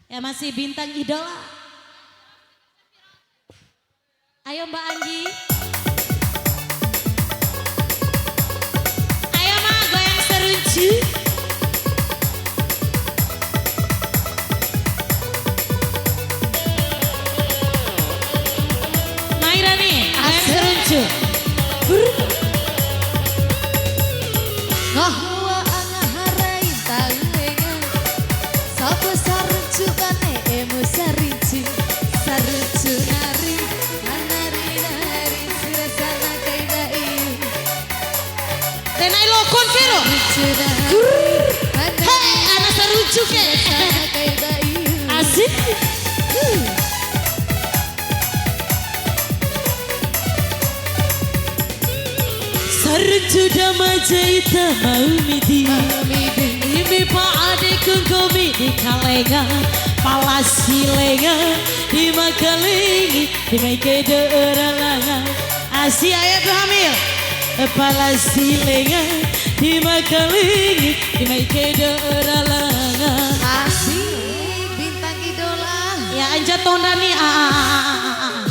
Ya masih bintang idola. Ayo Mbak Anggi. Ayo Ma, goyang seruncu. Maira nih, goyang seruncu. Ngahwa angaharai tawenga sapa saruncu kane emu sarinci saruncu nari nari nari sirasana kaina iu Tenai lokon kero. Hei, anak seruncu ke. Asik. Saruncu damaja ita mau midi. Imi pa ade kungkomi di kalenga. Palasi lenga di makalingi di maikede eralanga. Asi ayah hamil. Palasi lenga di makalingi di maikede eralanga. Asik bintang idola. Ya anja tondani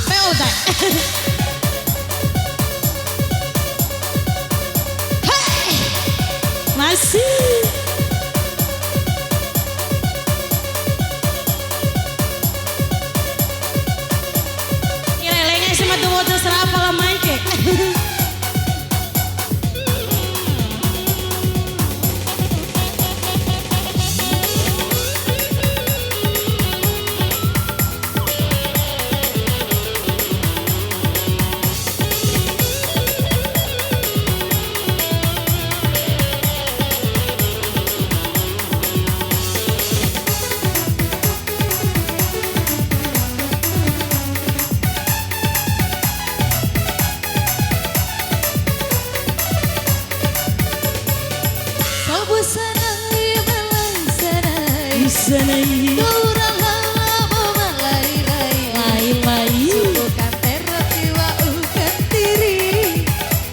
Peo tak. Masih. Lelengnya sama tuh wajah serapa lah main ke. Sabu sanai malai sanai Sanai. Kurang lama malai lai Lai. Bukan tero tiwa ukan tiri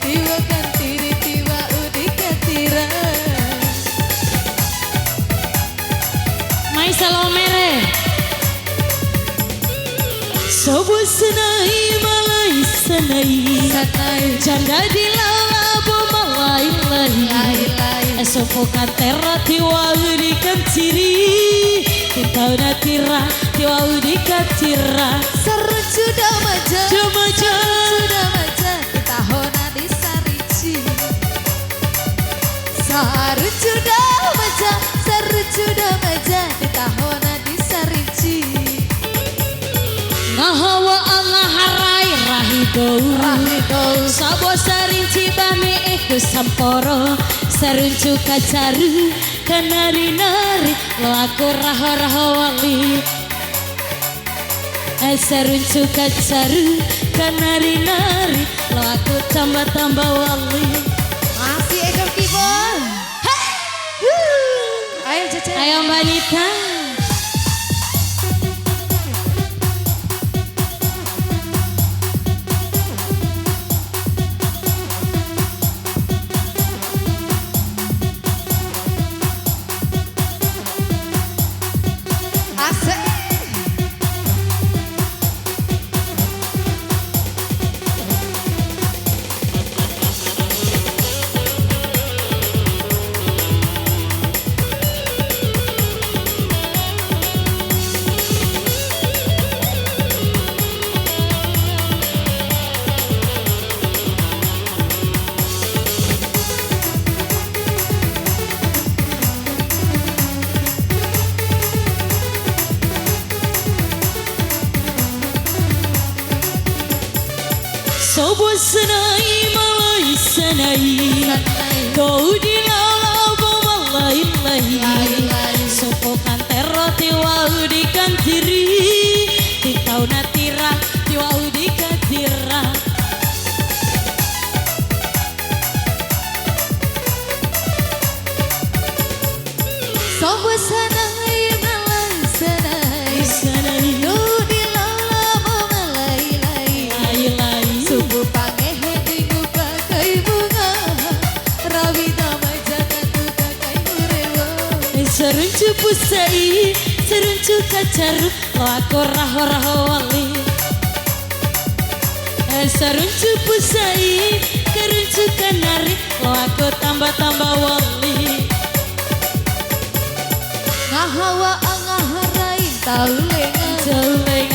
Tiwa kan tiri tiwa udika tira Mai salomere. Sobo senai malai senai. Sanai Janda di lalabo malai lai. lai lai Sopokan terra tiwa udikan ciri. Tintau na tira tiwa udikan tira. Saruncu damaja Damaja. Saruncu damaja Kita hona di sarici Saruncu damaja Saruncu damaja Kita hona di sarici Ngahawa angaharai rahidou. Rahidou Sabo sarinci bame eku samporo. Saruncu kacaru kanari-nari lo aku raho-raho wali. Saruncu kacaru kanari-nari lo aku tambah-tambah wali. Masih ekor keyboard Ayo Cece Ayo Mbak Nita. Asik Sobo senai malai senai. Kau di lalabo malai lai. Sopokan terro tiwa udikan tiri. Tintau na tira tiwa udikan tira. Sobo sanai malai sanai Senai. Kau di lalabo malai lai Lai. Subuh pangehe minggu pakai bunga Rawi damaja katu kakai murewo Seruncu pusai. Seruncu caru lo aku raho wali saruncu pusai keruncu kanari lo aku tambah wali ngahawa ngaharai taulengan